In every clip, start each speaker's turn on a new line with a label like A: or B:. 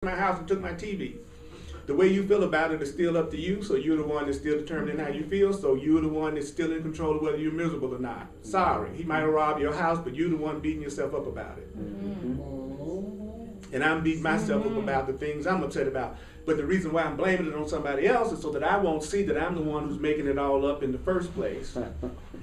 A: my house and took my TV. The way you feel about it is still up to you, so you're the one that's still determining how you feel, so you're the one that's still in control of whether you're miserable or not. Sorry, he might have robbed your house, but you're the one beating yourself up about it. And I'm beating myself up about the things I'm upset about. But the reason why I'm blaming it on somebody else is so that I won't see that I'm the one who's making it all up in the first place.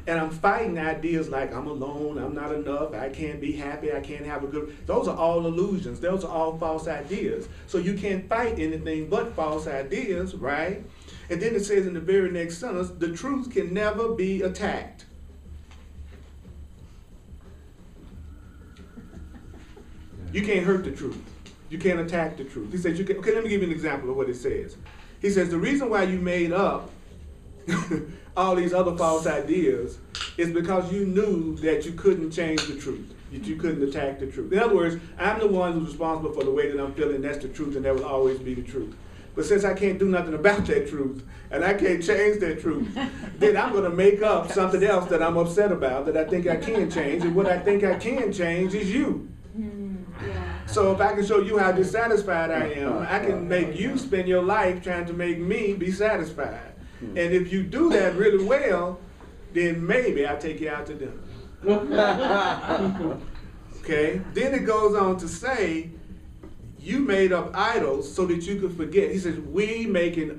A: And I'm fighting ideas like I'm alone, I'm not enough, I can't be happy, I can't have a good... Those are all illusions. Those are all false ideas. So you can't fight anything but false ideas, right? And then it says in the very next sentence, the truth can never be attacked. You can't hurt the truth. You can't attack the truth. He says, okay, let me give you an example of what it says. He says, the reason why you made up all these other false ideas is because you knew that you couldn't change the truth, that you couldn't attack the truth. In other words, I'm the one who's responsible for the way that I'm feeling. That's the truth, and that will always be the truth. But since I can't do nothing about that truth, and I can't change that truth, then I'm going to make up something else that I'm upset about that I think I can change, and what I think I can change is you. So if I can show you how dissatisfied I am, I can make you spend your life trying to make me be satisfied. And if you do that really well, then maybe I'll take you out to dinner. Okay? Then it goes on to say, you made up idols so that you could forget. He says, we're making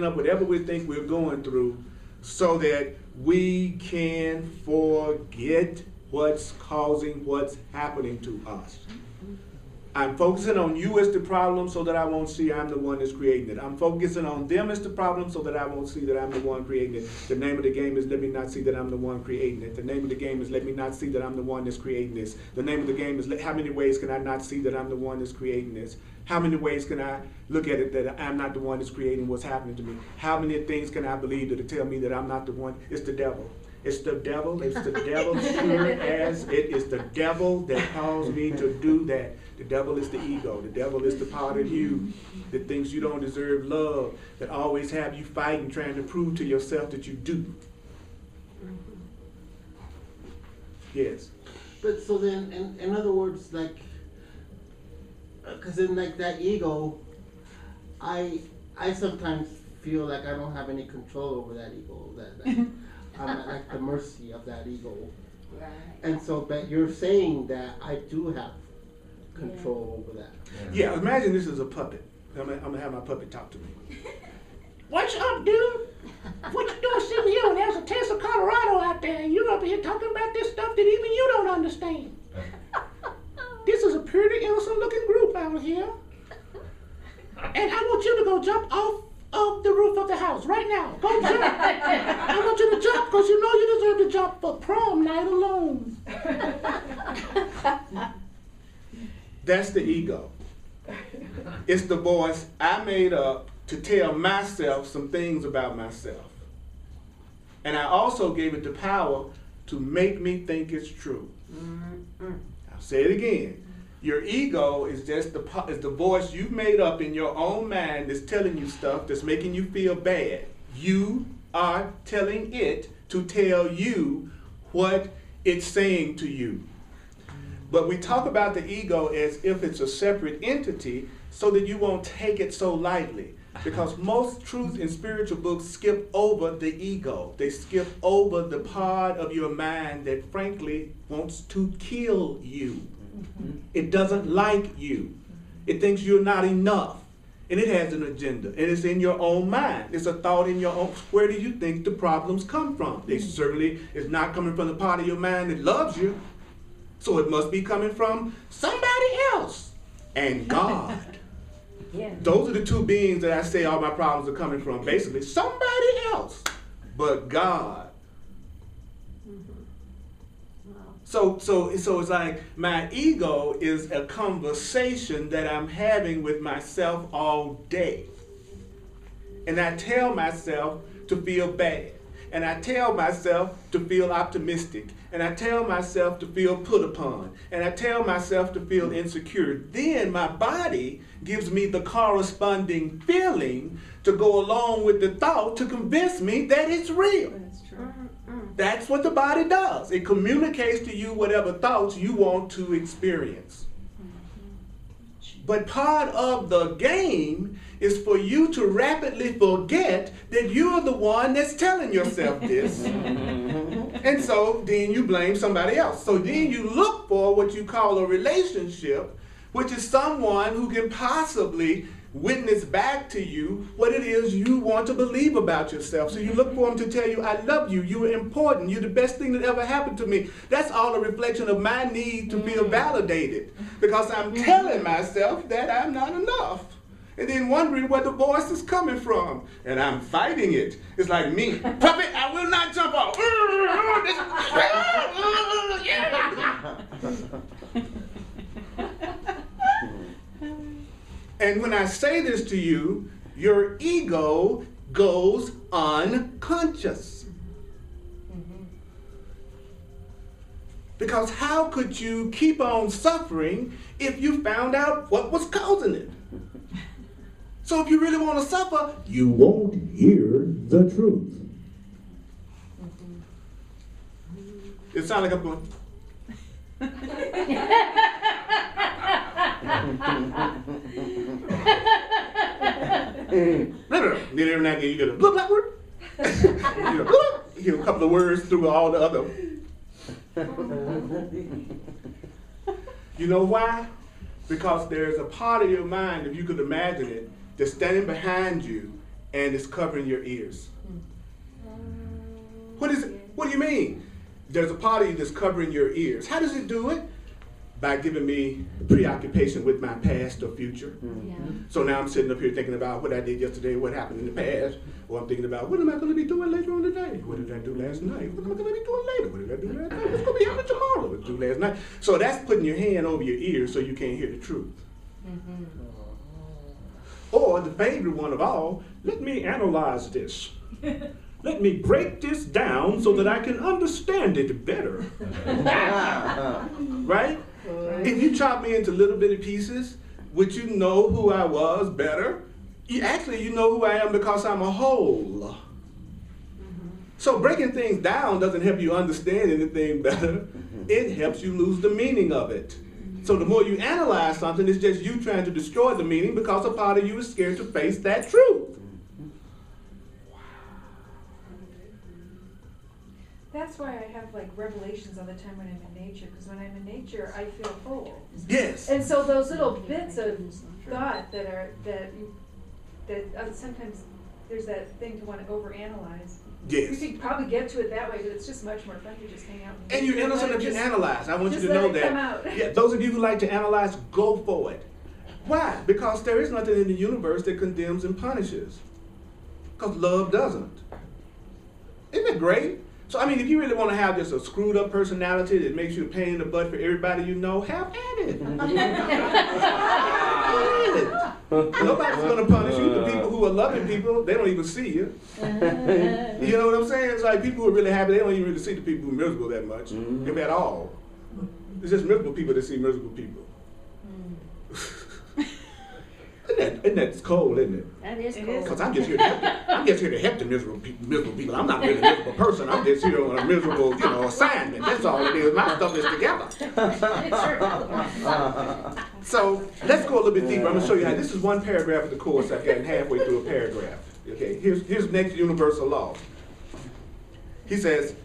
A: up whatever we think we're going through so that we can forget what's causing what's happening to us. I'm focusing on you as the problem so that I won't see I'm the one that's creating it. I'm focusing on them as the problem so that I won't see that I'm the one creating it. The name of the game is let me not see that I'm the one creating it. The name of the game is let me not see that I'm the one that's creating this. The name of the game is how many ways can I not see that I'm the one that's creating this? How many ways can I look at it that I'm not the one that's creating what's happening to me? How many things can I believe that tell me that I'm not the one? It's the devil. It's the devil. It's the devil, sure as it is the devil that caused me to do that. The devil is the ego. The devil is the part of you that thinks you don't deserve love, that always have you fighting, trying to prove to yourself that you do. Yes.
B: But so then, in other words, like, because in like that ego, I sometimes feel like I don't have any control over that ego. That I'm at like the mercy of that ego.
C: Right.
B: And so, but you're saying that I do have control over that.
A: Yeah, imagine this is a puppet. I'm gonna have my puppet talk to me.
D: What's up, dude? What you doing sitting here when there's a test of Colorado out there and you're up here talking about this stuff that even you don't understand? This is a pretty innocent looking group out here. And I want you to go jump off of the roof of the house right now. Go jump. I want you to jump because you know you deserve to jump for prom night alone.
A: That's the ego. It's the voice I made up to tell myself some things about myself. And I also gave it the power to make me think it's true. I'll say it again. Your ego is just the voice you've made up in your own mind that's telling you stuff that's making you feel bad. You are telling it to tell you what it's saying to you. But we talk about the ego as if it's a separate entity so that you won't take it so lightly. Because most truth and spiritual books skip over the ego. They skip over the part of your mind that frankly wants to kill you. It doesn't like you. It thinks you're not enough. And it has an agenda. And it's in your own mind. It's a thought in your own. Where do you think the problems come from? They certainly is not coming from the part of your mind that loves you. So it must be coming from somebody else and God.
C: Yeah.
A: Those are the two beings that I say all my problems are coming from. Basically, somebody else but God. So it's like my ego is a conversation that I'm having with myself all day. And I tell myself to feel bad. And I tell myself to feel optimistic. And I tell myself to feel put upon. And I tell myself to feel insecure. Then my body gives me the corresponding feeling to go along with the thought to convince me that it's real.
C: That's true.
A: That's what the body does. It communicates to you whatever thoughts you want to experience. But part of the game is for you to rapidly forget that you're the one that's telling yourself this. And so then you blame somebody else. So then you look for what you call a relationship, which is someone who can possibly witness back to you what it is you want to believe about yourself. So you look for them to tell you, I love you, you are important, you're the best thing that ever happened to me. That's all a reflection of my need to feel validated, because I'm telling myself that I'm not enough. And then wondering where the voice is coming from. And I'm fighting it. It's like me. Puppet, I will not jump off. And when I say this to you, your ego goes unconscious. Because how could you keep on suffering if you found out what was causing it? So if you really want to suffer,
C: You won't hear the truth.
A: it sounds like I'm going. Every now and then you get a bloop bloop word. You hear a couple of words through all the other. You know why? Because there's a part of your mind, if you could imagine it, that's standing behind you and it's covering your ears. What is it? What do you mean? There's a part of you that's covering your ears. How does it do it? By giving me preoccupation with my past or future. So now I'm sitting up here thinking about what I did yesterday, what happened in the past, or I'm thinking about what am I going to be doing later on today? What did I do last night? What am I going to be doing later? What did I do last night? What's going to be happening tomorrow? What did I do last night? So that's putting your hand over your ears so you can't hear the truth. Or the favorite one of all, let me analyze this. Let me break this down so that I can understand it better. Right? If you chop me into little bitty pieces, would you know who I was better? You know who I am because I'm a whole. So breaking things down doesn't help you understand anything better. It helps you lose the meaning of it. So the more you analyze something, it's just you trying to destroy the meaning because a part of you is scared to face that truth.
E: That's why I have like revelations all the time when I'm in nature, because when I'm in nature, I feel full.
A: Yes.
E: And so those little bits of thought that sometimes there's that thing to want to overanalyze.
A: Yes.
E: You could probably get to it that way, but it's just much more fun to just hang out.
A: And you're innocent if you analyze. I want you to
E: let
A: know
E: it
A: that.
E: come out.
A: Yeah, those of you who like to analyze, go for it. Why? Because there is nothing in the universe that condemns and punishes. Because love doesn't. Isn't it great? So, I mean, if you really want to have just a screwed up personality that makes you a pain in the butt for everybody you know, have at it. Have at it. Nobody's going to punish you. The people who are loving people, they don't even see you. You know what I'm saying? It's like people who are really happy, they don't even really see the people who are miserable that much, if at all. It's just miserable people that see miserable people. Isn't that cold, isn't it?
F: That is
E: It
F: cool.
E: is.
A: Because I'm just here to help the miserable people. I'm not really a miserable person. I'm just here on a miserable, assignment. That's all it is. My stuff is together. So let's go a little bit deeper. I'm going to show you how. This is one paragraph of the course. I've gotten halfway through a paragraph. Okay, here's the next universal law. He says,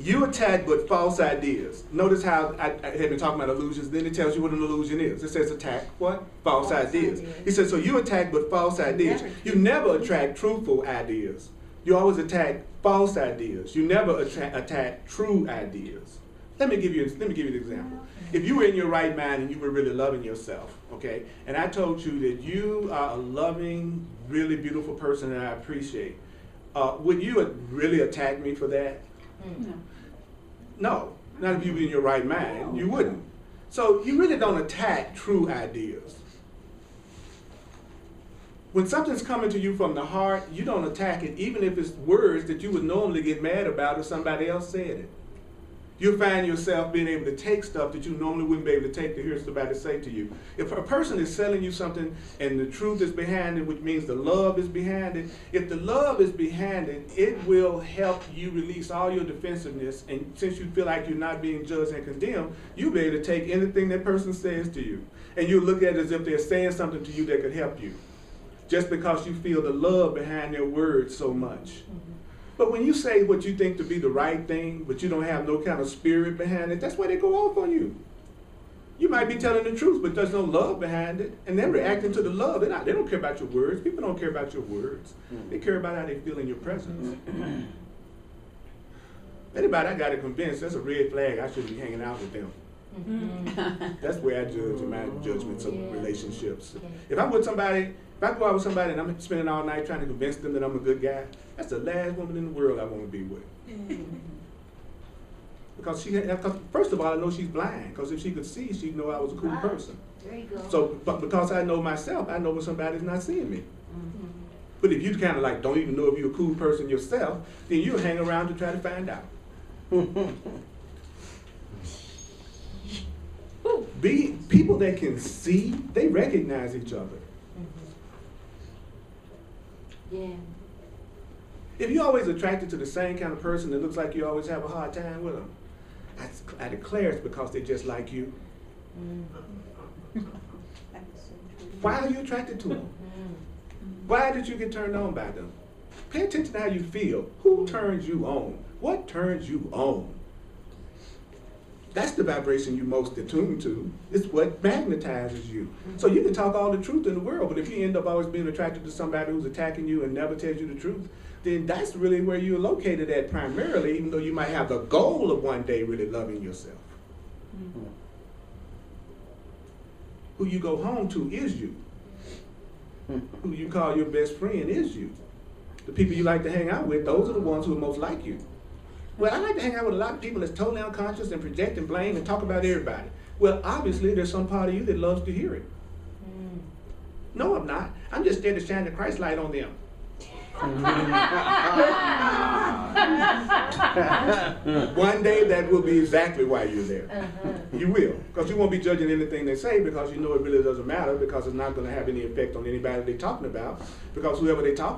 A: you attack but false ideas. Notice how I have been talking about illusions. Then it tells you what an illusion is. It says attack what? False ideas. He says, so you attack but false ideas. You never attract truthful ideas. You always attack false ideas. You never attack true ideas. Let me give you an example. If you were in your right mind and you were really loving yourself, okay, and I told you that you are a loving, really beautiful person that I appreciate, would you really attack me for that? No, not if you were in your right mind. You wouldn't. So you really don't attack true ideas. When something's coming to you from the heart, you don't attack it, even if it's words that you would normally get mad about if somebody else said it. You'll find yourself being able to take stuff that you normally wouldn't be able to take to hear somebody say to you. If a person is selling you something and the truth is behind it, which means the love is behind it, if the love is behind it, it will help you release all your defensiveness. And since you feel like you're not being judged and condemned, you'll be able to take anything that person says to you. and you look at it as if they're saying something to you that could help you, just because you feel the love behind their words so much. But when you say what you think to be the right thing, but you don't have no kind of spirit behind it, that's why they go off on you. You might be telling the truth, but there's no love behind it, and they're reacting to the love. They don't care about your words. People don't care about your words. They care about how they feel in your presence. Anybody I got to convince, that's a red flag. I shouldn't be hanging out with them. That's where I judge in my judgments of relationships. If I'm with somebody, if I go out with somebody and I'm spending all night trying to convince them that I'm a good guy, that's the last woman in the world I want to be with. Because first of all, I know she's blind. Because if she could see, she'd know I was a cool person.
F: There you go.
A: So, but because I know myself, I know when somebody's not seeing me. But if you kind of like don't even know if you're a cool person yourself, then you'll hang around to try to find out. People that can see, they recognize each other.
F: Yeah.
A: If you're always attracted to the same kind of person that looks like you always have a hard time with them, I declare it's because they just like you. Why are you attracted to them? Why did you get turned on by them? Pay attention to how you feel. Who turns you on? What turns you on? That's the vibration you're most attuned to. It's what magnetizes you. So you can talk all the truth in the world, but if you end up always being attracted to somebody who's attacking you and never tells you the truth, then that's really where you're located at primarily, even though you might have the goal of one day really loving yourself. Who you go home to is you. Who you call your best friend is you. The people you like to hang out with, those are the ones who are most like you. Well, I like to hang out with a lot of people that's totally unconscious and project and blame and talk about everybody. Well, obviously there's some part of you that loves to hear it. No, I'm not. I'm just there to shine the Christ light on them. One day that will be exactly why you're there. You will, because you won't be judging anything they say because you know it really doesn't matter, because it's not going to have any effect on anybody they're talking about, because whoever they're talking